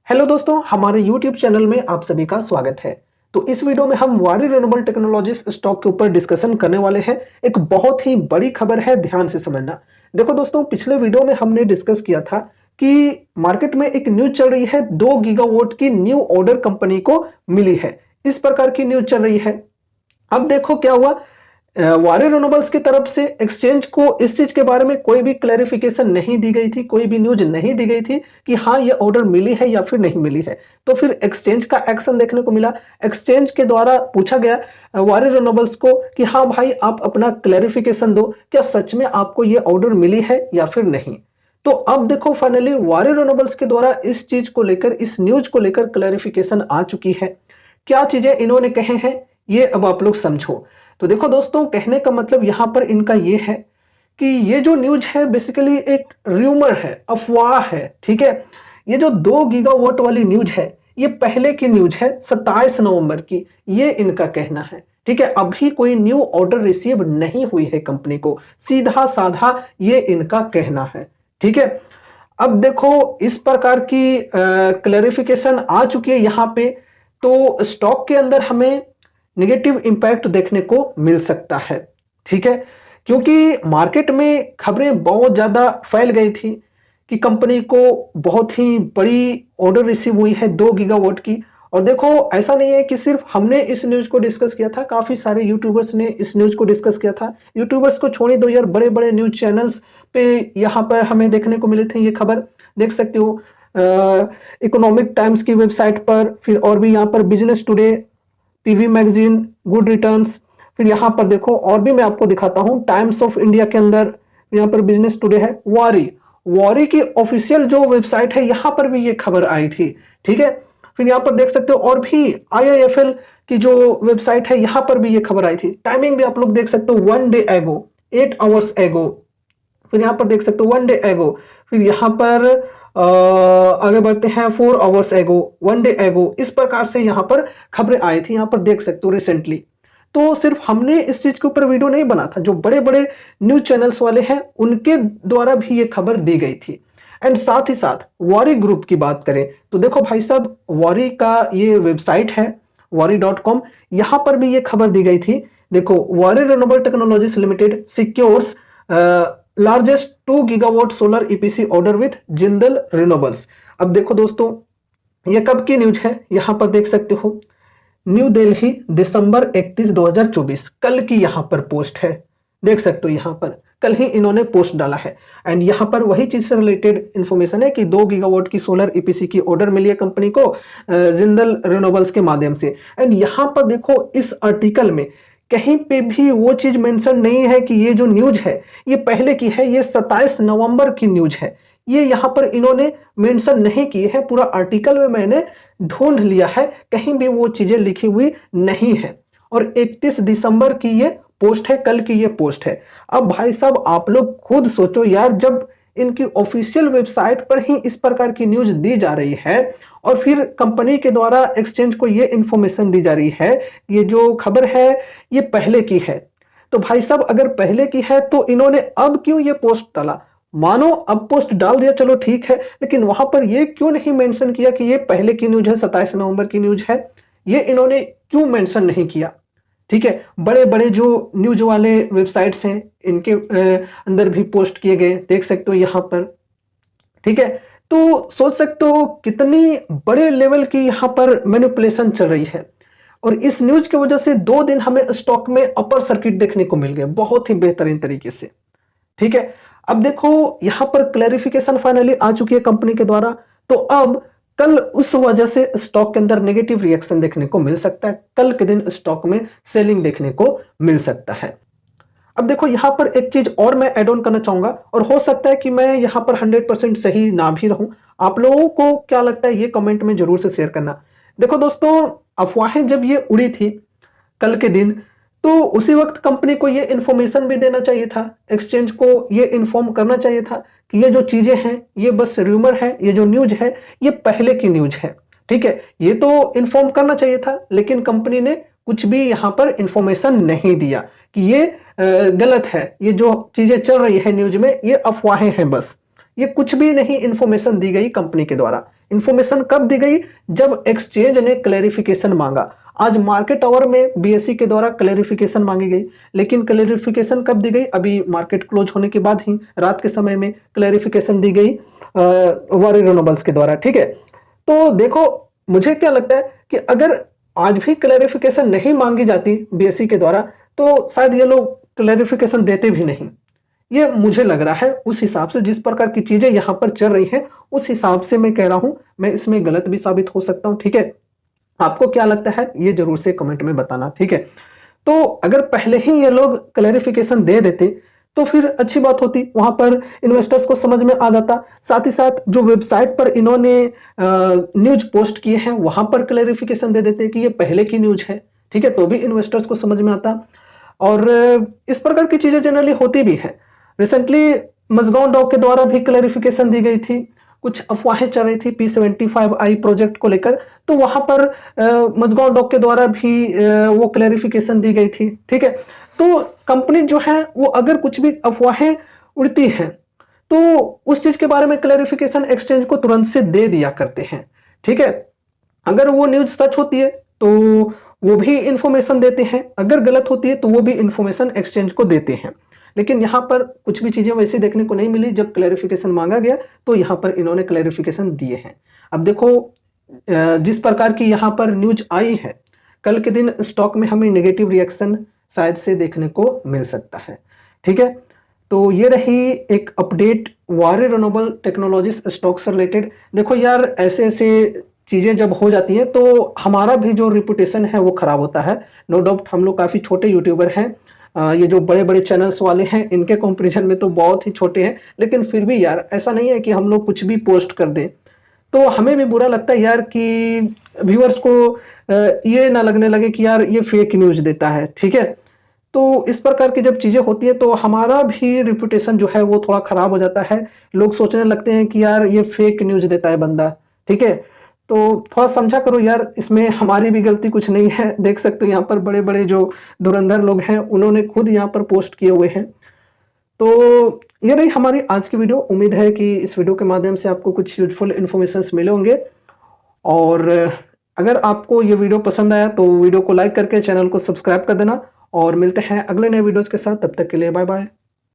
Hello दोस्तों, हमारे YouTube channel में आप सभी का स्वागत है। तो इस वीडियो में हम वारी रिन्यूएबल टेक्नोलॉजीज स्टॉक के ऊपर डिस्कशन करने वाले हैं। एक बहुत ही बड़ी खबर है, ध्यान से समझना। देखो दोस्तों, पिछले वीडियो में हमने डिस्कस किया था कि मार्केट में एक न्यूज चल रही है, 2 गीगावाट की न्यू ऑर्डर कंपनी को मिली है। इस प्रकार की न्यूज चल रही है। अब देखो क्या हुआ, वारी रिन्यूएबल्स की तरफ से एक्सचेंज को इस चीज के बारे में कोई भी क्लैरिफिकेशन नहीं दी गई थी, कोई भी न्यूज नहीं दी गई थी कि हाँ ये ऑर्डर मिली है या फिर नहीं मिली है। तो फिर एक्सचेंज का एक्शन देखने को मिला। एक्सचेंज के द्वारा पूछा गया वारी रिन्यूएबल्स को कि हाँ भाई, आप अपना क्लैरिफिकेशन दो, क्या सच में आपको ये ऑर्डर मिली है या फिर नहीं। तो अब देखो, फाइनली वारी रिन्यूएबल्स के द्वारा इस चीज को लेकर, इस न्यूज को लेकर क्लैरिफिकेशन आ चुकी है। क्या चीजें इन्होंने कहे हैं ये अब आप लोग समझो। तो देखो दोस्तों, कहने का मतलब यहां पर इनका ये है कि ये जो न्यूज है बेसिकली एक र्यूमर है, अफवाह है। ठीक है, ये जो 2 गीगावाट वाली न्यूज है ये पहले की न्यूज है, 27 नवंबर की। ये इनका कहना है। ठीक है, अभी कोई न्यू ऑर्डर रिसीव नहीं हुई है कंपनी को, सीधा साधा ये इनका कहना है। ठीक है, अब देखो इस प्रकार की क्लैरिफिकेशन आ चुकी है यहां पे। तो स्टॉक के अंदर हमें नेगेटिव इंपैक्ट देखने को मिल सकता है। ठीक है, क्योंकि मार्केट में खबरें बहुत ज़्यादा फैल गई थी कि कंपनी को बहुत ही बड़ी ऑर्डर रिसीव हुई है 2 गीगावाट की। और देखो, ऐसा नहीं है कि सिर्फ हमने इस न्यूज़ को डिस्कस किया था, काफ़ी सारे यूट्यूबर्स ने इस न्यूज़ को डिस्कस किया था। यूट्यूबर्स को छोड़ दो यार, बड़े बड़े न्यूज़ चैनल्स पे यहाँ पर हमें देखने को मिले थे। ये खबर देख सकते हो इकोनॉमिक टाइम्स की वेबसाइट पर, फिर और भी यहाँ पर business today, PV magazine, good returns. फिर यहाँ पर देखो और भी मैं आपको दिखाता हूँ, टाइम्स ऑफ इंडिया के अंदर यहाँ पर बिजनेस टुडे है। वारी की ऑफिशियल जो वेबसाइट है यहाँ पर भी ये खबर आई थी। ठीक है, फिर यहाँ पर देख सकते हो और भी IIFL की जो वेबसाइट है यहाँ पर भी ये खबर आई थी। टाइमिंग भी आप लोग देख सकते हो, 1 डे एगो, 8 आवर्स एगो। फिर यहाँ पर देख सकते हो 1 डे एगो। फिर यहाँ पर आगे बढ़ते हैं, 4 आवर्स एगो, 1 डे एगो। इस प्रकार से यहाँ पर खबरें आई थी, यहाँ पर देख सकते हो रिसेंटली। तो सिर्फ हमने इस चीज के ऊपर वीडियो नहीं बना था, जो बड़े बड़े न्यूज चैनल्स वाले हैं उनके द्वारा भी ये खबर दी गई थी। एंड साथ ही साथ वारी ग्रुप की बात करें तो देखो भाई साहब, वारी का ये वेबसाइट है wari.com, यहाँ पर भी ये खबर दी गई थी। देखो, वारी renewable technologies limited secures largest 2 gigawatt solar EPC order with Jindal renewables. अब देखो दोस्तों, ये कब की न्यूज है, यहां पर देख सकते हो, न्यू दिल्ली दिसंबर 31, 2024, कल की यहां पर पोस्ट है। देख सकते हो यहां पर कल ही इन्होंने पोस्ट डाला है। एंड यहां पर वही चीज से रिलेटेड इंफॉर्मेशन है कि 2 गीगावाट की सोलर EPC की ऑर्डर मिली है कंपनी को जिंदल रिन्यूएबल्स के माध्यम से। एंड यहां पर देखो, इस आर्टिकल में कहीं पे भी वो चीज मेंशन नहीं है कि ये जो न्यूज है ये पहले की है, ये 27 नवंबर की न्यूज है। ये यहां पर इन्होंने मेंशन नहीं की है। पूरा आर्टिकल में मैंने ढूंढ लिया है, कहीं भी वो चीजें लिखी हुई नहीं है। और 31 दिसंबर की ये पोस्ट है, कल की ये पोस्ट है। अब भाई साहब आप लोग खुद सोचो यार, जब इनकी ऑफिशियल वेबसाइट पर ही इस प्रकार की न्यूज दी जा रही है और फिर कंपनी के द्वारा एक्सचेंज को ये इंफॉर्मेशन दी जा रही है, ये जो खबर है ये पहले की है। तो भाई साहब अगर पहले की है तो इन्होंने अब क्यों ये पोस्ट डाला। मानो अब पोस्ट डाल दिया, चलो ठीक है, लेकिन वहां पर ये क्यों नहीं मेंशन किया कि ये पहले की न्यूज है, 27 नवंबर की न्यूज है। ये इन्होंने क्यों मेंशन नहीं किया। ठीक है, बड़े बड़े जो न्यूज वाले वेबसाइट्स हैं इनके अंदर भी पोस्ट किए गए, देख सकते हो यहाँ पर। ठीक है, तो सोच सकते हो कितनी बड़े लेवल की यहाँ पर मैनिपुलेशन चल रही है। और इस न्यूज की वजह से 2 दिन हमें स्टॉक में अपर सर्किट देखने को मिल गए, बहुत ही बेहतरीन तरीके से। ठीक है, अब देखो यहां पर क्लैरिफिकेशन फाइनली आ चुकी है कंपनी के द्वारा। तो अब कल उस वजह से स्टॉक के अंदर नेगेटिव रिएक्शन देखने को मिल सकता है, कल के दिन स्टॉक में सेलिंग देखने को मिल सकता है। अब देखो यहां पर एक चीज और मैं ऐड ऑन करना चाहूंगा, और हो सकता है कि मैं यहां पर 100% सही ना भी रहूं। आप लोगों को क्या लगता है ये कमेंट में जरूर से शेयर करना। देखो दोस्तों, अफवाहें जब ये उड़ी थी कल के दिन, तो उसी वक्त कंपनी को ये इंफॉर्मेशन भी देना चाहिए था, एक्सचेंज को ये इन्फॉर्म करना चाहिए था कि ये जो चीजें हैं ये बस रूमर है, ये जो न्यूज है ये पहले की न्यूज है। ठीक है, ये तो इन्फॉर्म करना चाहिए था, लेकिन कंपनी ने कुछ भी यहाँ पर इंफॉर्मेशन नहीं दिया कि ये गलत है, ये जो चीजें चल रही है न्यूज में ये अफवाहें हैं, बस ये कुछ भी नहीं इंफॉर्मेशन दी गई कंपनी के द्वारा। इंफॉर्मेशन कब दी गई? जब एक्सचेंज ने क्लैरिफिकेशन मांगा। आज मार्केट आवर में बीएसई के द्वारा क्लैरिफिकेशन मांगी गई, लेकिन क्लैरिफिकेशन कब दी गई? अभी मार्केट क्लोज होने के बाद ही रात के समय में क्लैरिफिकेशन दी गई वारी रिन्यूएबल्स के द्वारा। ठीक है, तो देखो मुझे क्या लगता है कि अगर आज भी क्लैरिफिकेशन नहीं मांगी जाती बीएसई के द्वारा तो शायद ये लोग क्लैरिफिकेशन देते भी नहीं। ये मुझे लग रहा है, उस हिसाब से जिस प्रकार की चीजें यहां पर चल रही हैं उस हिसाब से मैं कह रहा हूं। मैं इसमें गलत भी साबित हो सकता हूं। ठीक है, आपको क्या लगता है ये जरूर से कमेंट में बताना। ठीक है, तो अगर पहले ही ये लोग क्लैरिफिकेशन दे देते तो फिर अच्छी बात होती, वहां पर इन्वेस्टर्स को समझ में आ जाता। साथ ही साथ जो वेबसाइट पर इन्होंने न्यूज पोस्ट किए हैं वहां पर क्लैरिफिकेशन दे देते कि ये पहले की न्यूज है। ठीक है, तो भी इन्वेस्टर्स को समझ में आता। और इस प्रकार की चीजें जनरली होती भी है। रिसेंटली मजगांव डॉक के द्वारा भी क्लैरिफिकेशन दी गई थी, कुछ अफवाहें चल रही थी P75I प्रोजेक्ट को लेकर, तो वहां पर मजगांव डॉक के द्वारा भी वो क्लैरिफिकेशन दी गई थी। ठीक है, तो कंपनी जो है वो अगर कुछ भी अफवाहें उड़ती हैं तो उस चीज के बारे में क्लैरिफिकेशन एक्सचेंज को तुरंत से दे दिया करते हैं। ठीक है, अगर वो न्यूज सच होती है तो वो भी इंफॉर्मेशन देते हैं, अगर गलत होती है तो वो भी इंफॉर्मेशन एक्सचेंज को देते हैं। लेकिन यहाँ पर कुछ भी चीजें वैसी देखने को नहीं मिली। जब क्लैरिफिकेशन मांगा गया तो यहाँ पर इन्होंने क्लैरिफिकेशन दिए हैं। अब देखो जिस प्रकार की यहाँ पर न्यूज आई है, कल के दिन स्टॉक में हमें नेगेटिव रिएक्शन शायद से देखने को मिल सकता है। ठीक है, तो ये रही एक अपडेट वारी रिन्यूएबल टेक्नोलॉजीज स्टॉक से रिलेटेड। देखो यार, ऐसे ऐसे चीज़ें जब हो जाती हैं तो हमारा भी जो रिपुटेशन है वो खराब होता है। नो डाउट हम लोग काफ़ी छोटे यूट्यूबर हैं, ये जो बड़े बड़े चैनल्स वाले हैं इनके कंपैरिजन में तो बहुत ही छोटे हैं, लेकिन फिर भी यार ऐसा नहीं है कि हम लोग कुछ भी पोस्ट कर दें। तो हमें भी बुरा लगता है यार कि व्यूअर्स को ये ना लगने लगे कि यार ये फेक न्यूज़ देता है। ठीक है, तो इस प्रकार की जब चीज़ें होती हैं तो हमारा भी रिपुटेशन जो है वो थोड़ा ख़राब हो जाता है। लोग सोचने लगते हैं कि यार ये फेक न्यूज़ देता है बंदा। ठीक है, तो थोड़ा समझा करो यार, इसमें हमारी भी गलती कुछ नहीं है। देख सकते हो यहाँ पर बड़े बड़े जो धुरंधर लोग हैं उन्होंने खुद यहाँ पर पोस्ट किए हुए हैं। तो ये रही हमारी आज की वीडियो। उम्मीद है कि इस वीडियो के माध्यम से आपको कुछ यूजफुल इन्फॉर्मेशंस मिले होंगे। और अगर आपको ये वीडियो पसंद आया तो वीडियो को लाइक करके चैनल को सब्सक्राइब कर देना। और मिलते हैं अगले नए वीडियोज़ के साथ, तब तक के लिए बाय बाय।